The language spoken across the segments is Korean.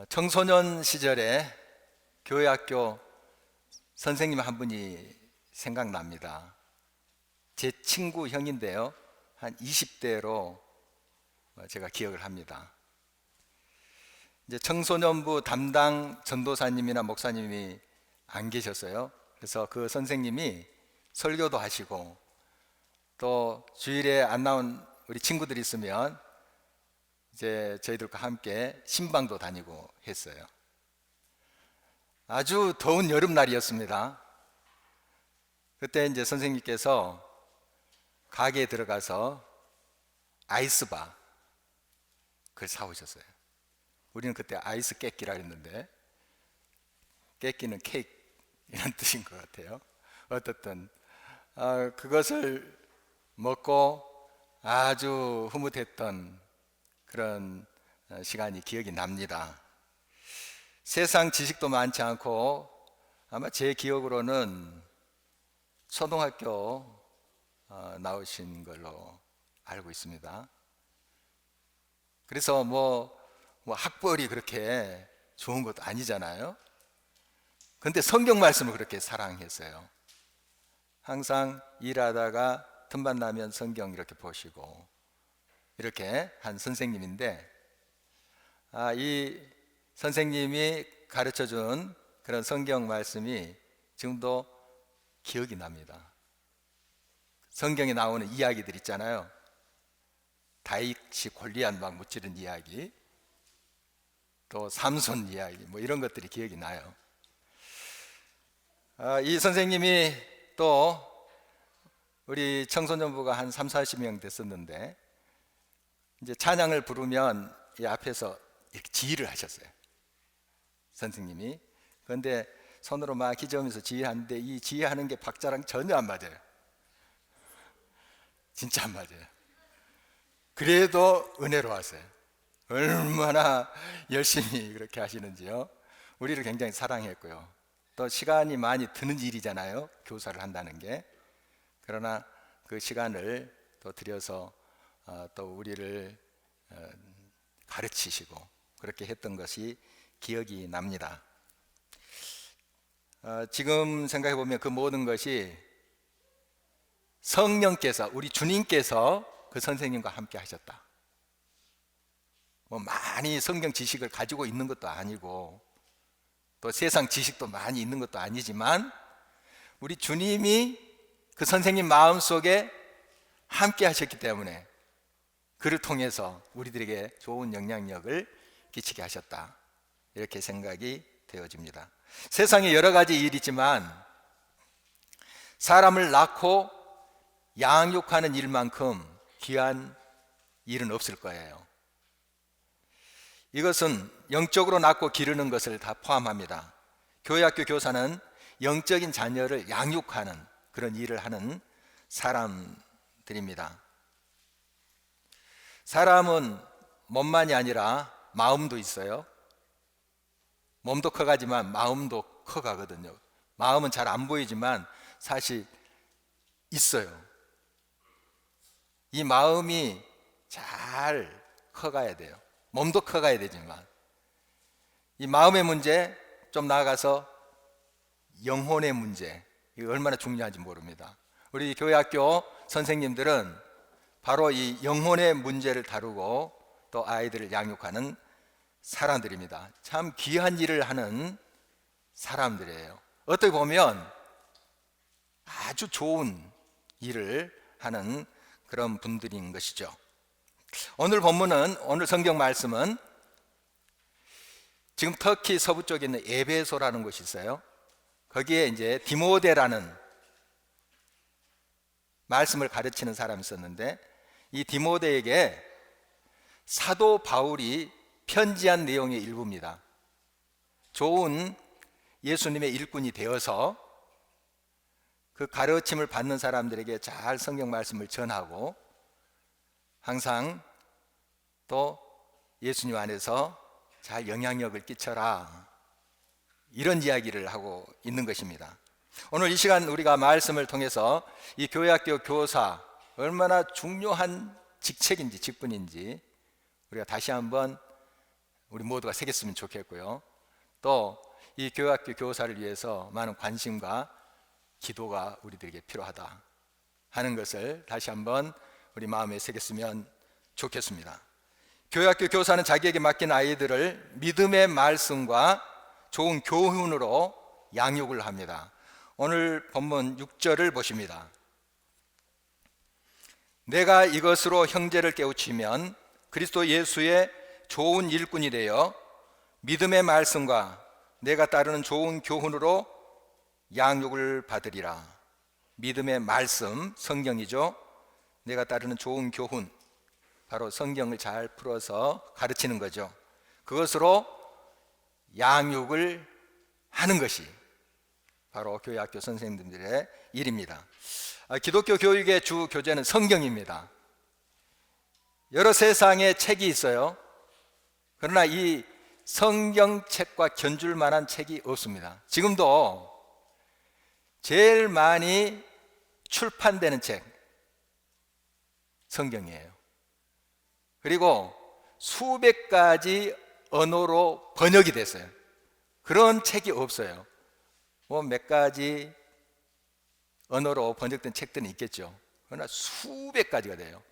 청소년 시절에 교회학교 선생님 한 분이 생각납니다. 제 친구 형인데요, 한 20대로 제가 기억을 합니다. 이제 청소년부 담당 전도사님이나 목사님이 안 계셨어요. 그래서 그 선생님이 설교도 하시고, 또 주일에 안 나온 우리 친구들이 있으면 이제 저희들과 함께 신방도 다니고 했어요. 아주 더운 여름날이었습니다. 그때 이제 선생님께서 가게에 들어가서 아이스바 그걸 사오셨어요. 우리는 그때 아이스 깨끼라 했는데, 깨끼는 케이크 이런 뜻인 것 같아요. 어떻든 그것을 먹고 아주 흐뭇했던 그런 시간이 기억이 납니다. 세상 지식도 많지 않고, 아마 제 기억으로는 초등학교 나오신 걸로 알고 있습니다. 그래서 뭐 학벌이 그렇게 좋은 것도 아니잖아요. 근데 성경 말씀을 그렇게 사랑했어요. 항상 일하다가 틈만 나면 성경 이렇게 보시고, 이렇게 한 선생님인데, 이 선생님이 가르쳐준 그런 성경 말씀이 지금도 기억이 납니다. 성경에 나오는 이야기들 있잖아요. 다윗이 골리앗 막 무찌른 이야기, 또 삼손 이야기, 뭐 이런 것들이 기억이 나요. 이 선생님이 또 우리 청소년부가 한 30-40명 됐었는데, 이제 찬양을 부르면 이 앞에서 이렇게 지휘를 하셨어요, 선생님이. 그런데 손으로 막 기저으면서 지휘하는데, 이 지휘하는 게 박자랑 전혀 안 맞아요. 진짜 안 맞아요. 그래도 은혜로웠어요. 얼마나 열심히 그렇게 하시는지요. 우리를 굉장히 사랑했고요. 또 시간이 많이 드는 일이잖아요, 교사를 한다는 게. 그러나 그 시간을 또 들여서 또 우리를 가르치시고 그렇게 했던 것이 기억이 납니다. 지금 생각해 보면 그 모든 것이 성령께서, 우리 주님께서 그 선생님과 함께 하셨다. 뭐 많이 성경 지식을 가지고 있는 것도 아니고, 또 세상 지식도 많이 있는 것도 아니지만, 우리 주님이 그 선생님 마음속에 함께 하셨기 때문에 그를 통해서 우리들에게 좋은 영향력을 끼치게 하셨다, 이렇게 생각이 되어집니다. 세상에 여러 가지 일이 있지만 사람을 낳고 양육하는 일만큼 귀한 일은 없을 거예요. 이것은 영적으로 낳고 기르는 것을 다 포함합니다. 교회학교 교사는 영적인 자녀를 양육하는 그런 일을 하는 사람들입니다. 사람은 몸만이 아니라 마음도 있어요. 몸도 커가지만 마음도 커가거든요. 마음은 잘 안 보이지만 사실 있어요. 이 마음이 잘 커가야 돼요. 몸도 커가야 되지만, 이 마음의 문제, 좀 나아가서 영혼의 문제, 이거 얼마나 중요한지 모릅니다. 우리 교회학교 선생님들은 바로 이 영혼의 문제를 다루고 또 아이들을 양육하는 사람들입니다. 참 귀한 일을 하는 사람들이에요. 어떻게 보면 아주 좋은 일을 하는 그런 분들인 것이죠. 오늘 본문은, 오늘 성경 말씀은 지금 터키 서부 쪽에 있는 에베소라는 곳이 있어요. 거기에 이제 디모데라는 말씀을 가르치는 사람이 있었는데, 이 디모데에게 사도 바울이 편지한 내용의 일부입니다. 좋은 예수님의 일꾼이 되어서 그 가르침을 받는 사람들에게 잘 성경 말씀을 전하고, 항상 또 예수님 안에서 잘 영향력을 끼쳐라, 이런 이야기를 하고 있는 것입니다. 오늘 이 시간 우리가 말씀을 통해서 이 교회학교 교사, 얼마나 중요한 직책인지 직분인지 우리가 다시 한번 우리 모두가 새겼으면 좋겠고요. 또 이 교회학교 교사를 위해서 많은 관심과 기도가 우리들에게 필요하다 하는 것을 다시 한번 우리 마음에 새겼으면 좋겠습니다. 교회학교 교사는 자기에게 맡긴 아이들을 믿음의 말씀과 좋은 교훈으로 양육을 합니다. 오늘 본문 6절을 보십니다. 내가 이것으로 형제를 깨우치면 그리스도 예수의 좋은 일꾼이 되어 믿음의 말씀과 내가 따르는 좋은 교훈으로 양육을 받으리라. 믿음의 말씀, 성경이죠. 내가 따르는 좋은 교훈, 바로 성경을 잘 풀어서 가르치는 거죠. 그것으로 양육을 하는 것이 바로 교회학교 선생님들의 일입니다. 기독교 교육의 주 교재는 성경입니다. 여러 세상의 책이 있어요. 그러나 이 성경책과 견줄 만한 책이 없습니다. 지금도 제일 많이 출판되는 책, 성경이에요. 그리고 수백 가지 언어로 번역이 됐어요. 그런 책이 없어요. 뭐 몇 가지 언어로 번역된 책들은 있겠죠. 그러나 수백 가지가 돼요.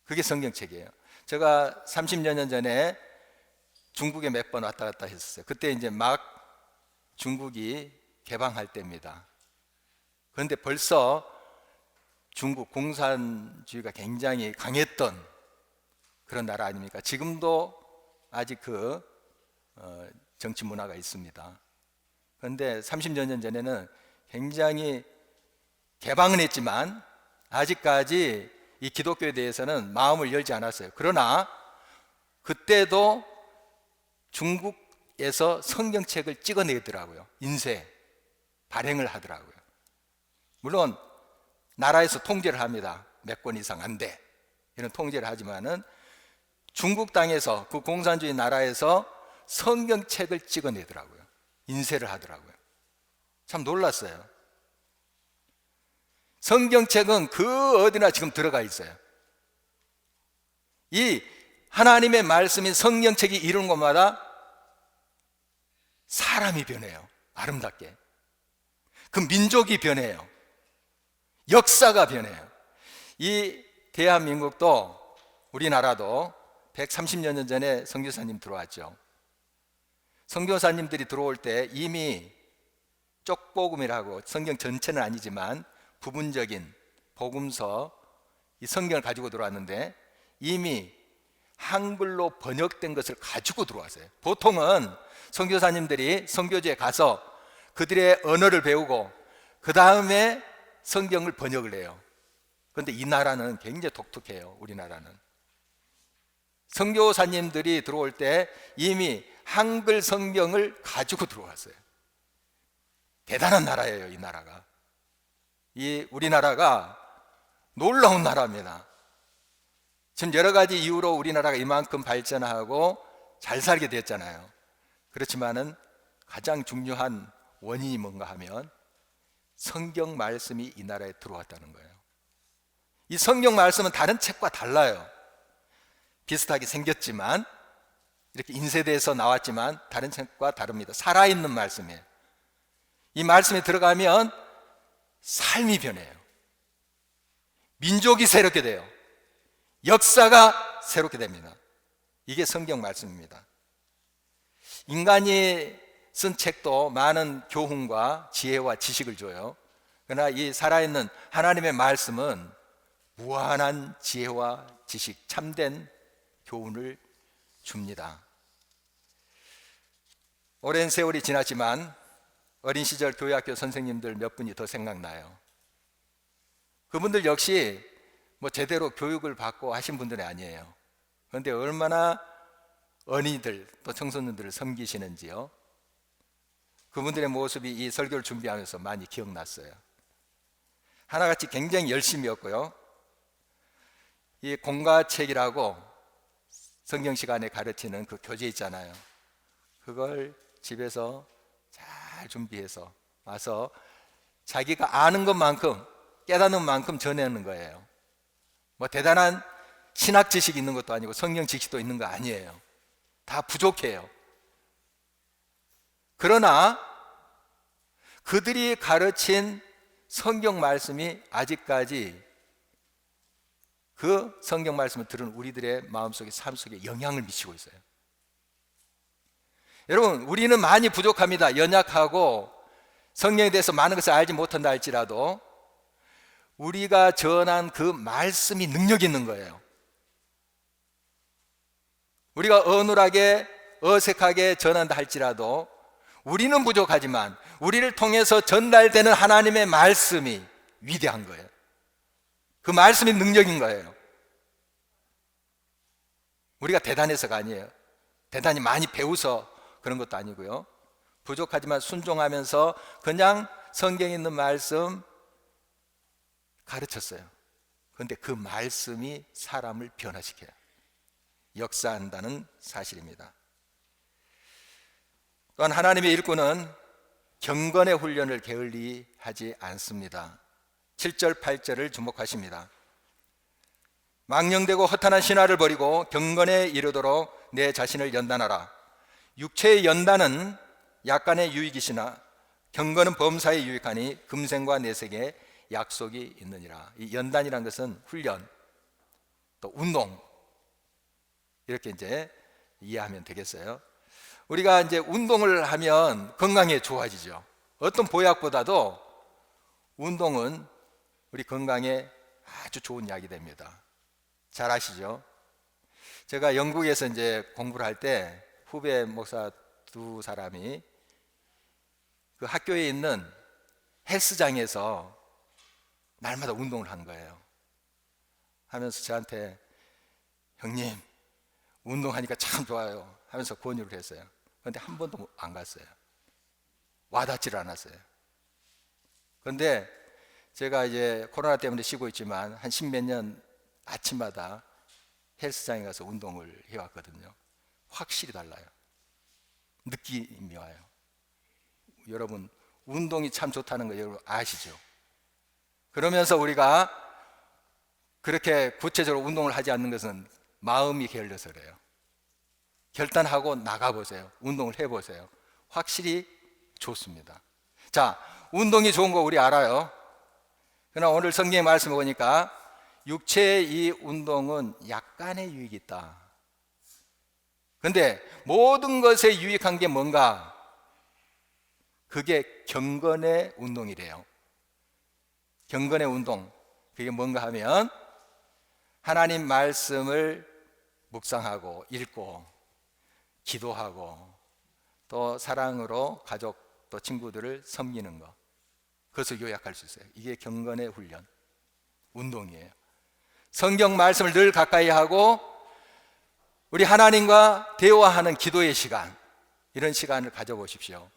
그게 성경책이에요. 제가 30여 년 전에 중국에 몇 번 왔다 갔다 했었어요. 그때 이제 막 중국이 개방할 때입니다. 그런데 벌써 중국 공산주의가 굉장히 강했던 그런 나라 아닙니까? 지금도 아직 그 정치 문화가 있습니다. 그런데 30여 년 전에는 굉장히 개방은 했지만 아직까지 이 기독교에 대해서는 마음을 열지 않았어요. 그러나 그때도 중국에서 성경책을 찍어내더라고요. 인쇄, 발행을 하더라고요. 물론 나라에서 통제를 합니다. 몇 권 이상 안 돼. 이런 통제를 하지만은 중국 땅에서, 그 공산주의 나라에서 성경책을 찍어내더라고요. 인쇄를 하더라고요. 참 놀랐어요. 성경책은 그 어디나 지금 들어가 있어요. 이 하나님의 말씀인 성경책이 이루는 곳마다 사람이 변해요. 아름답게. 그 민족이 변해요. 역사가 변해요. 이 대한민국도, 우리나라도 130여 년 전에 선교사님 들어왔죠. 선교사님들이 들어올 때 이미 쪽복음이라고, 성경 전체는 아니지만 부분적인 복음서, 이 성경을 가지고 들어왔는데 이미 한글로 번역된 것을 가지고 들어왔어요. 보통은 선교사님들이 선교지에 가서 그들의 언어를 배우고 그 다음에 성경을 번역을 해요. 그런데 이 나라는 굉장히 독특해요. 우리나라는 선교사님들이 들어올 때 이미 한글 성경을 가지고 들어왔어요. 대단한 나라예요. 이 나라가. 이 우리나라가 놀라운 나라입니다. 지금 여러 가지 이유로 우리나라가 이만큼 발전하고 잘 살게 됐잖아요. 그렇지만은 가장 중요한 원인이 뭔가 하면 성경 말씀이 이 나라에 들어왔다는 거예요. 이 성경 말씀은 다른 책과 달라요. 비슷하게 생겼지만, 이렇게 인쇄돼서 나왔지만 다른 책과 다릅니다. 살아있는 말씀이에요. 이 말씀에 들어가면 삶이 변해요. 민족이 새롭게 돼요. 역사가 새롭게 됩니다. 이게 성경 말씀입니다. 인간이 쓴 책도 많은 교훈과 지혜와 지식을 줘요. 그러나 이 살아있는 하나님의 말씀은 무한한 지혜와 지식, 참된 교훈을 줍니다. 오랜 세월이 지났지만 어린 시절 교회학교 선생님들 몇 분이 더 생각나요. 그분들 역시 뭐 제대로 교육을 받고 하신 분들이 아니에요. 그런데 얼마나 어린이들 또 청소년들을 섬기시는지요. 그분들의 모습이 이 설교를 준비하면서 많이 기억났어요. 하나같이 굉장히 열심이었고요. 이 공과책이라고 성경 시간에 가르치는 그 교재 있잖아요. 그걸 집에서 잘 준비해서 와서 자기가 아는 것만큼, 깨닫는 만큼 전하는 거예요. 뭐 대단한 신학 지식이 있는 것도 아니고 성경 지식도 있는 거 아니에요. 다 부족해요. 그러나 그들이 가르친 성경 말씀이 아직까지 그 성경 말씀을 들은 우리들의 마음속에, 삶 속에 영향을 미치고 있어요. 여러분, 우리는 많이 부족합니다. 연약하고 성경에 대해서 많은 것을 알지 못한다 할지라도 우리가 전한 그 말씀이 능력 있는 거예요. 우리가 어눌하게 어색하게 전한다 할지라도 우리는 부족하지만 우리를 통해서 전달되는 하나님의 말씀이 위대한 거예요. 그 말씀이 능력인 거예요. 우리가 대단해서가 아니에요. 대단히 많이 배워서 그런 것도 아니고요. 부족하지만 순종하면서 그냥 성경에 있는 말씀 가르쳤어요. 그런데 그 말씀이 사람을 변화시켜요. 역사한다는 사실입니다. 또한 하나님의 일꾼은 경건의 훈련을 게을리하지 않습니다. 7절 8절을 주목하십니다. 망령되고 허탄한 신화를 버리고 경건에 이르도록 내 자신을 연단하라. 육체의 연단은 약간의 유익이시나 경건은 범사에 유익하니 금생과 내색에 약속이 있느니라. 이 연단이라는 것은 훈련, 또 운동, 이렇게 이제 이해하면 되겠어요. 우리가 이제 운동을 하면 건강에 좋아지죠. 어떤 보약보다도 운동은 우리 건강에 아주 좋은 약이 됩니다. 잘 아시죠? 제가 영국에서 이제 공부를 할 때 후배 목사 두 사람이 그 학교에 있는 헬스장에서 날마다 운동을 한 거예요. 하면서 저한테 형님 운동하니까 참 좋아요 하면서 권유를 했어요. 그런데 한 번도 안 갔어요. 와닿지를 않았어요. 그런데 제가 이제 코로나 때문에 쉬고 있지만 한 십몇 년 아침마다 헬스장에 가서 운동을 해왔거든요. 확실히 달라요. 느낌이 와요. 여러분 운동이 참 좋다는 거 여러분 아시죠? 그러면서 우리가 그렇게 구체적으로 운동을 하지 않는 것은 마음이 게을러서 그래요. 결단하고 나가보세요. 운동을 해보세요. 확실히 좋습니다. 자, 운동이 좋은 거 우리 알아요. 그러나 오늘 성경의 말씀을 보니까 육체의 이 운동은 약간의 유익이 있다. 그런데 모든 것에 유익한 게 뭔가? 그게 경건의 운동이래요. 경건의 운동, 그게 뭔가 하면 하나님 말씀을 묵상하고 읽고 기도하고 또 사랑으로 가족 또 친구들을 섬기는 것, 그것을 요약할 수 있어요. 이게 경건의 훈련, 운동이에요. 성경 말씀을 늘 가까이 하고 우리 하나님과 대화하는 기도의 시간, 이런 시간을 가져보십시오.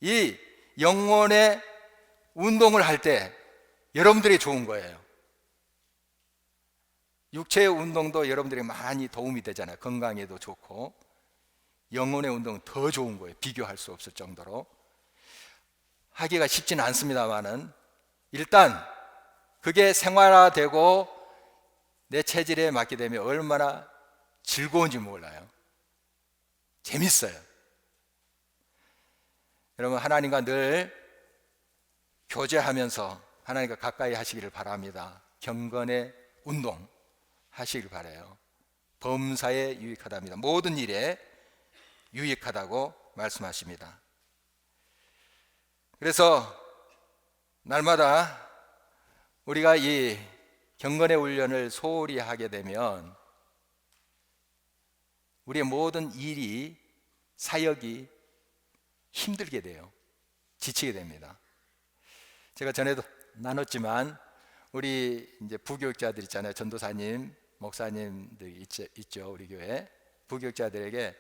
이 영혼의 운동을 할 때 여러분들이 좋은 거예요. 육체의 운동도 여러분들이 많이 도움이 되잖아요. 건강에도 좋고 영혼의 운동은 더 좋은 거예요. 비교할 수 없을 정도로. 하기가 쉽지는 않습니다만은 일단 그게 생활화되고 내 체질에 맞게 되면 얼마나 즐거운지 몰라요. 재밌어요. 여러분 하나님과 늘 교제하면서 하나님과 가까이 하시기를 바랍니다. 경건의 운동 하시길 바라요. 범사에 유익하답니다. 모든 일에 유익하다고 말씀하십니다. 그래서 날마다 우리가 이 경건의 훈련을 소홀히 하게 되면 우리의 모든 일이, 사역이 힘들게 돼요. 지치게 됩니다. 제가 전에도 나눴지만 우리 이제 부교육자들 있잖아요. 전도사님, 목사님들 있죠. 우리 교회 부교육자들에게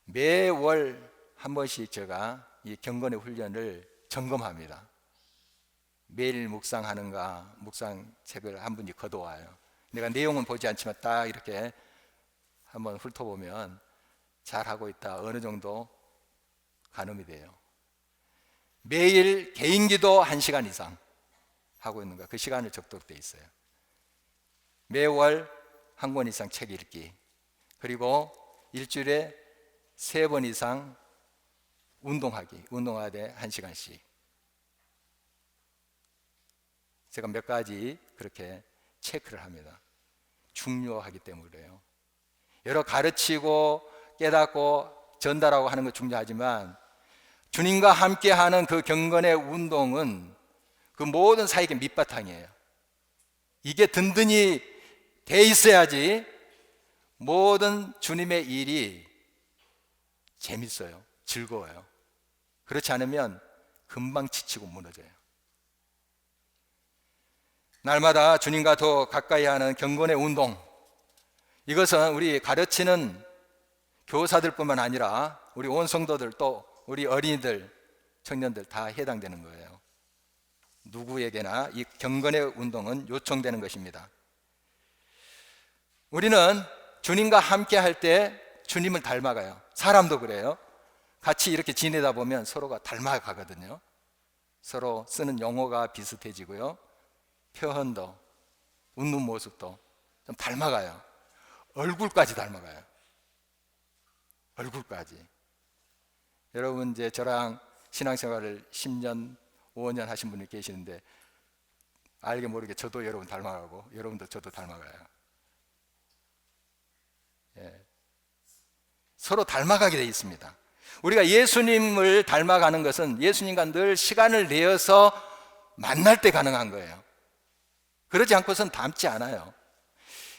매월 한 번씩 제가 이 경건의 훈련을 점검합니다. 매일 묵상하는가, 묵상책을 한 분이 걷어와요. 내가 내용은 보지 않지만 딱 이렇게 한번 훑어보면 잘하고 있다, 어느 정도 가늠이 돼요. 매일 개인기도 1시간 이상 하고 있는가, 그 시간을 적도돼 있어요. 매월 한 권 이상 책 읽기, 그리고 일주일에 3번 이상 운동하되 1시간씩. 제가 몇 가지 그렇게 체크를 합니다. 중요하기 때문에 그래요. 여러 가르치고 깨닫고 전달하고 하는 거 중요하지만 주님과 함께하는 그 경건의 운동은 그 모든 사역의 밑바탕이에요. 이게 든든히 돼 있어야지 모든 주님의 일이 재밌어요. 즐거워요. 그렇지 않으면 금방 지치고 무너져요. 날마다 주님과 더 가까이 하는 경건의 운동, 이것은 우리 가르치는 교사들뿐만 아니라 우리 온 성도들, 또 우리 어린이들, 청년들 다 해당되는 거예요. 누구에게나 이 경건의 운동은 요청되는 것입니다. 우리는 주님과 함께 할 때 주님을 닮아가요. 사람도 그래요. 같이 이렇게 지내다 보면 서로가 닮아가거든요. 서로 쓰는 용어가 비슷해지고요, 표현도, 웃는 모습도 좀 닮아가요. 얼굴까지 닮아가요. 얼굴까지. 여러분, 이제 저랑 신앙생활을 10년, 5년 하신 분이 계시는데 알게 모르게 저도 여러분 닮아가고 여러분도 저도 닮아가요. 예. 서로 닮아가게 돼 있습니다. 우리가 예수님을 닮아가는 것은 예수님과 늘 시간을 내어서 만날 때 가능한 거예요. 그러지 않고선 닮지 않아요.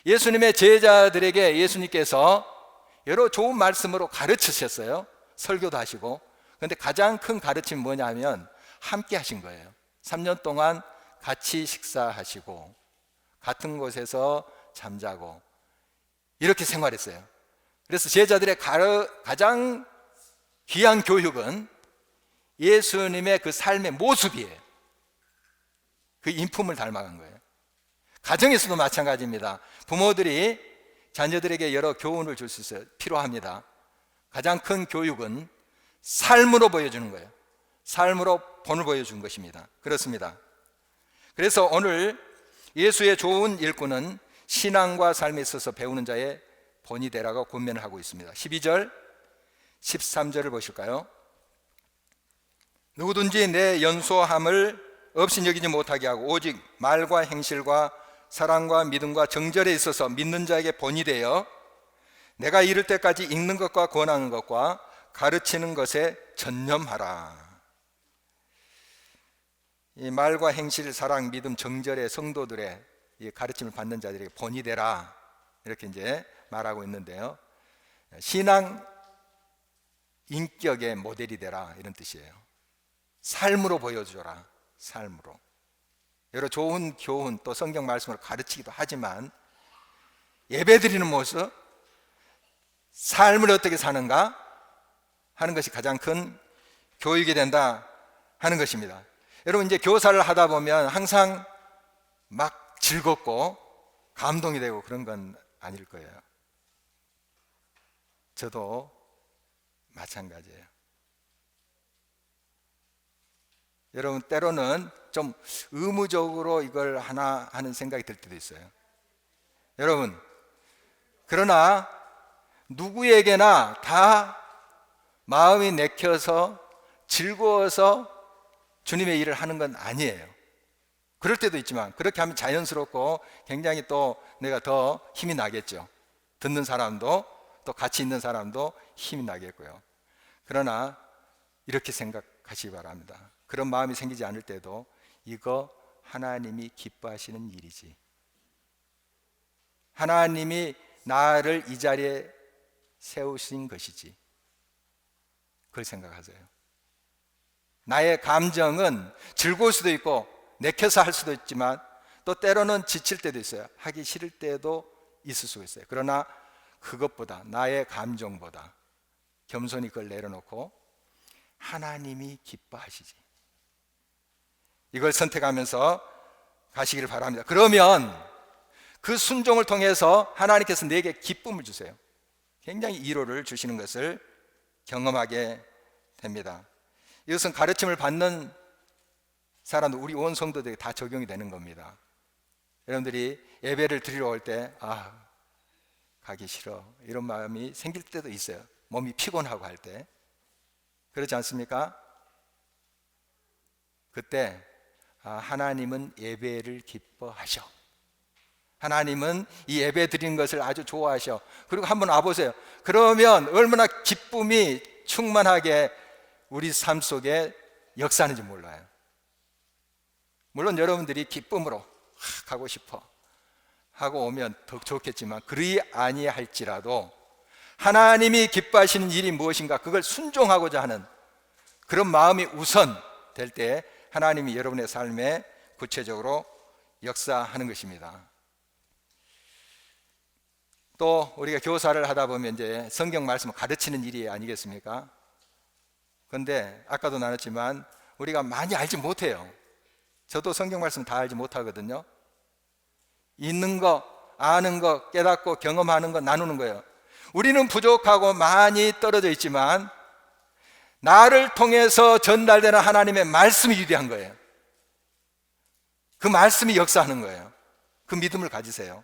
예수님의 제자들에게 예수님께서 여러 좋은 말씀으로 가르치셨어요. 설교도 하시고. 그런데 가장 큰 가르침이 뭐냐면 함께 하신 거예요. 3년 동안 같이 식사하시고 같은 곳에서 잠자고 이렇게 생활했어요. 그래서 제자들의 가장 귀한 교육은 예수님의 그 삶의 모습이에요. 그 인품을 닮아간 거예요. 가정에서도 마찬가지입니다. 부모들이 자녀들에게 여러 교훈을 줄 수 있어요. 필요합니다. 가장 큰 교육은 삶으로 보여주는 거예요. 삶으로 본을 보여준 것입니다. 그렇습니다. 그래서 오늘 예수의 좋은 일꾼은 신앙과 삶에 있어서 배우는 자의 본이 되라고 권면을 하고 있습니다. 12절, 13절을 보실까요? 누구든지 내 연소함을 없인 여기지 못하게 하고 오직 말과 행실과 사랑과 믿음과 정절에 있어서 믿는 자에게 본이 되어 내가 이를 때까지 읽는 것과 권하는 것과 가르치는 것에 전념하라. 이 말과 행실, 사랑, 믿음, 정절의 성도들의 이 가르침을 받는 자들에게 본이 되라, 이렇게 이제 말하고 있는데요. 신앙 인격의 모델이 되라, 이런 뜻이에요. 삶으로 보여줘라. 삶으로. 여러 좋은 교훈, 또 성경 말씀을 가르치기도 하지만 예배드리는 모습, 삶을 어떻게 사는가 하는 것이 가장 큰 교육이 된다 하는 것입니다. 여러분, 이제 교사를 하다 보면 항상 막 즐겁고 감동이 되고 그런 건 아닐 거예요. 저도 마찬가지예요. 여러분, 때로는 좀 의무적으로 이걸 하나 하는 생각이 들 때도 있어요. 여러분, 그러나 누구에게나 다 마음이 내켜서 즐거워서 주님의 일을 하는 건 아니에요. 그럴 때도 있지만 그렇게 하면 자연스럽고 굉장히 또 내가 더 힘이 나겠죠. 듣는 사람도 또 같이 있는 사람도 힘이 나겠고요. 그러나 이렇게 생각하시기 바랍니다. 그런 마음이 생기지 않을 때도 이거 하나님이 기뻐하시는 일이지, 하나님이 나를 이 자리에 세우신 것이지, 그걸 생각하세요. 나의 감정은 즐거울 수도 있고 내켜서 할 수도 있지만 또 때로는 지칠 때도 있어요. 하기 싫을 때도 있을 수 있어요. 그러나 그것보다, 나의 감정보다 겸손히 그걸 내려놓고 하나님이 기뻐하시지, 이걸 선택하면서 가시기를 바랍니다. 그러면 그 순종을 통해서 하나님께서 내게 기쁨을 주세요. 굉장히 위로를 주시는 것을 경험하게 됩니다. 이것은 가르침을 받는 사람들, 우리 온 성도들에게 다 적용이 되는 겁니다. 여러분들이 예배를 드리러 올 때 가기 싫어 이런 마음이 생길 때도 있어요. 몸이 피곤하고 할 때. 그렇지 않습니까? 그때 하나님은 예배를 기뻐하셔. 하나님은 이 예배 드리는 것을 아주 좋아하셔. 그리고 한번 와보세요. 그러면 얼마나 기쁨이 충만하게 우리 삶 속에 역사하는지 몰라요. 물론 여러분들이 기쁨으로 가고 싶어 하고 오면 더 좋겠지만 그리 아니할지라도 하나님이 기뻐하시는 일이 무엇인가 그걸 순종하고자 하는 그런 마음이 우선 될 때 하나님이 여러분의 삶에 구체적으로 역사하는 것입니다. 또 우리가 교사를 하다 보면 이제 성경 말씀을 가르치는 일이 아니겠습니까? 그런데 아까도 나눴지만 우리가 많이 알지 못해요. 저도 성경 말씀 다 알지 못하거든요. 있는 거, 아는 거, 깨닫고 경험하는 거 나누는 거예요. 우리는 부족하고 많이 떨어져 있지만 나를 통해서 전달되는 하나님의 말씀이 위대한 거예요. 그 말씀이 역사하는 거예요. 그 믿음을 가지세요.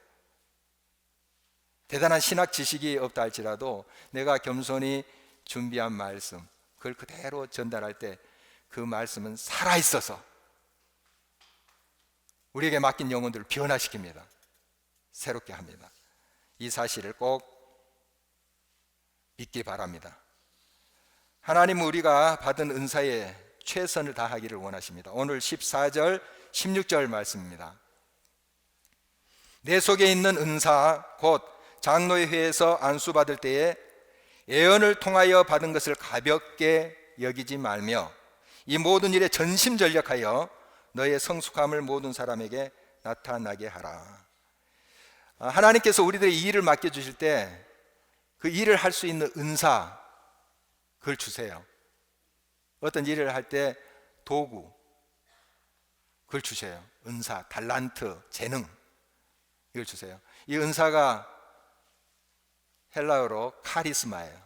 대단한 신학 지식이 없다 할지라도 내가 겸손히 준비한 말씀 그걸 그대로 전달할 때 그 말씀은 살아있어서 우리에게 맡긴 영혼들을 변화시킵니다. 새롭게 합니다. 이 사실을 꼭 믿기 바랍니다. 하나님은 우리가 받은 은사에 최선을 다하기를 원하십니다. 오늘 14절 16절 말씀입니다. 내 속에 있는 은사 곧 장로의 회에서 안수받을 때에 예언을 통하여 받은 것을 가볍게 여기지 말며 이 모든 일에 전심전력하여 너의 성숙함을 모든 사람에게 나타나게 하라. 하나님께서 우리들의 이 일을 맡겨주실 때 그 일을 할 수 있는 은사 그걸 주세요. 어떤 일을 할 때 도구 그걸 주세요. 은사, 달란트, 재능 이걸 주세요. 이 은사가 헬라어로 카리스마예요.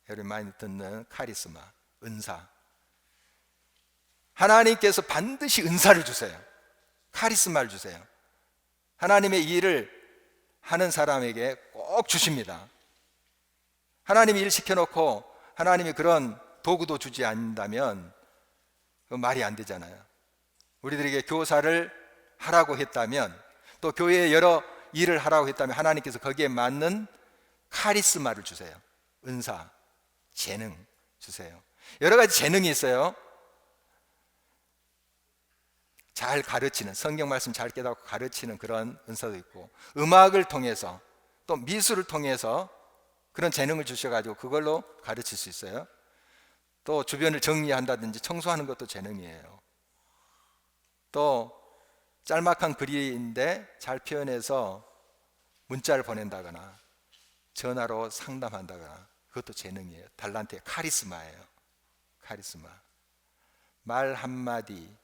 여러분 많이 듣는 카리스마, 은사. 하나님께서 반드시 은사를 주세요. 카리스마를 주세요. 하나님의 일을 하는 사람에게 꼭 주십니다. 하나님이 일 시켜놓고 하나님이 그런 도구도 주지 않는다면 말이 안 되잖아요. 우리들에게 교사를 하라고 했다면 또 교회에 여러 일을 하라고 했다면 하나님께서 거기에 맞는 카리스마를 주세요. 은사, 재능 주세요. 여러 가지 재능이 있어요. 잘 가르치는, 성경 말씀 잘 깨닫고 가르치는 그런 은사도 있고 음악을 통해서 또 미술을 통해서 그런 재능을 주셔가지고 그걸로 가르칠 수 있어요. 또 주변을 정리한다든지 청소하는 것도 재능이에요. 또 짤막한 글인데 잘 표현해서 문자를 보낸다거나 전화로 상담한다거나 그것도 재능이에요. 달란트의 카리스마예요. 카리스마. 말 한마디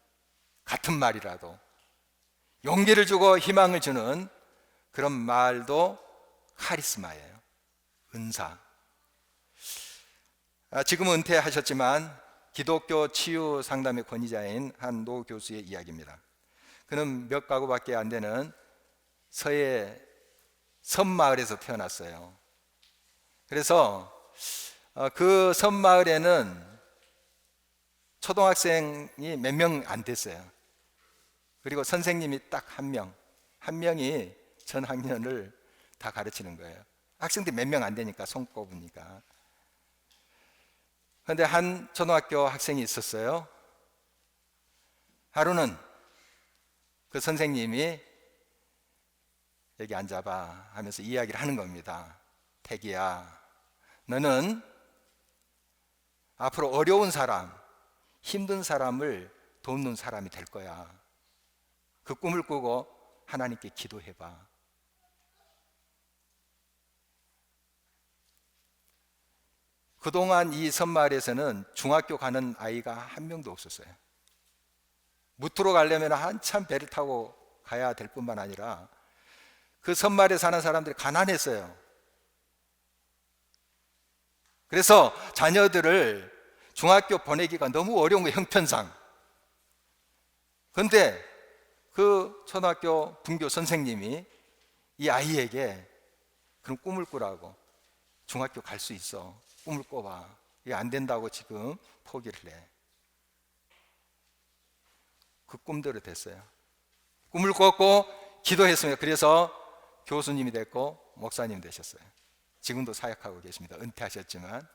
같은 말이라도 용기를 주고 희망을 주는 그런 말도 카리스마예요. 은사. 지금은 은퇴하셨지만 기독교 치유 상담의 권위자인 한 노 교수의 이야기입니다. 그는 몇 가구밖에 안 되는 서해 섬마을에서 태어났어요. 그래서 그 섬마을에는 초등학생이 몇 명 안 됐어요. 그리고 선생님이 딱 한 명이 전 학년을 다 가르치는 거예요. 학생들이 몇 명 안 되니까 손 꼽으니까. 그런데 한 초등학교 학생이 있었어요. 하루는 그 선생님이 여기 앉아봐 하면서 이야기를 하는 겁니다. 태기야, 너는 앞으로 어려운 사람, 힘든 사람을 돕는 사람이 될 거야. 그 꿈을 꾸고 하나님께 기도해봐. 그동안 이 섬마을에서는 중학교 가는 아이가 한 명도 없었어요. 무트로 가려면 한참 배를 타고 가야 될 뿐만 아니라 그 섬마을에 사는 사람들이 가난했어요. 그래서 자녀들을 중학교 보내기가 너무 어려운 거예요, 형편상. 그런데 그 초등학교 분교 선생님이 이 아이에게 그런 꿈을 꾸라고, 중학교 갈 수 있어, 꿈을 꿔봐. 이게 안 된다고 지금 포기를 해. 그 꿈대로 됐어요. 꿈을 꿨고 기도했습니다. 그래서 교수님이 됐고 목사님 되셨어요. 지금도 사역하고 계십니다. 은퇴하셨지만.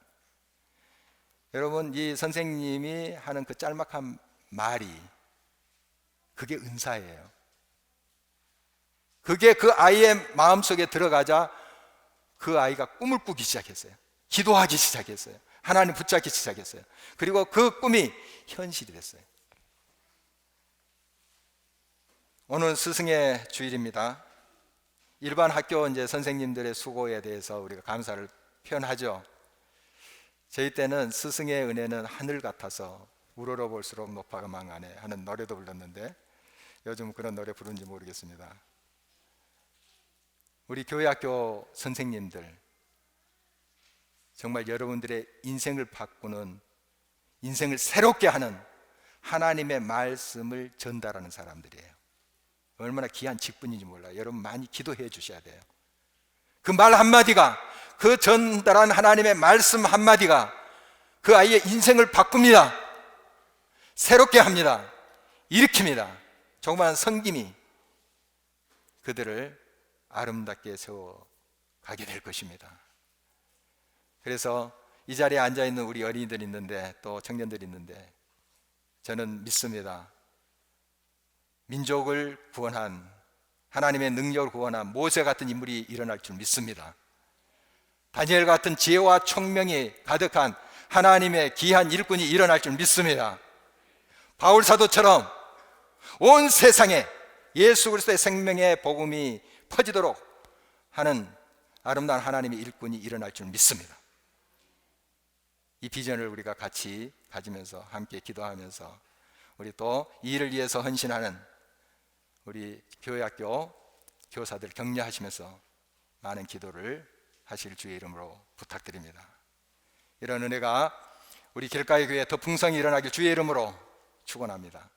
여러분, 이 선생님이 하는 그 짤막한 말이 그게 은사예요. 그게 그 아이의 마음속에 들어가자 그 아이가 꿈을 꾸기 시작했어요. 기도하기 시작했어요. 하나님 붙잡기 시작했어요. 그리고 그 꿈이 현실이 됐어요. 오늘 스승의 주일입니다. 일반 학교 이제 선생님들의 수고에 대해서 우리가 감사를 표현하죠. 저희 때는 스승의 은혜는 하늘 같아서 우러러 볼수록 높아가 망하네 하는 노래도 불렀는데 요즘 그런 노래 부르는지 모르겠습니다. 우리 교회학교 선생님들, 정말 여러분들의 인생을 바꾸는, 인생을 새롭게 하는 하나님의 말씀을 전달하는 사람들이에요. 얼마나 귀한 직분인지 몰라요. 여러분 많이 기도해 주셔야 돼요. 그 말 한마디가, 그 전달한 하나님의 말씀 한마디가 그 아이의 인생을 바꿉니다. 새롭게 합니다. 일으킵니다. 조그마한 성김이 그들을 아름답게 세워가게 될 것입니다. 그래서 이 자리에 앉아있는 우리 어린이들이 있는데, 또 청년들이 있는데, 저는 믿습니다. 민족을 구원한, 하나님의 능력을 구원한 모세 같은 인물이 일어날 줄 믿습니다. 다니엘 같은 지혜와 총명이 가득한 하나님의 귀한 일꾼이 일어날 줄 믿습니다. 바울 사도처럼 온 세상에 예수 그리스도의 생명의 복음이 퍼지도록 하는 아름다운 하나님의 일꾼이 일어날 줄 믿습니다. 이 비전을 우리가 같이 가지면서 함께 기도하면서 우리 또 이 일을 위해서 헌신하는 우리 교회학교 교사들 격려하시면서 많은 기도를 하실 주의 이름으로 부탁드립니다. 이런 은혜가 우리 길가의 교회에 더 풍성히 일어나길 주의 이름으로 축원합니다.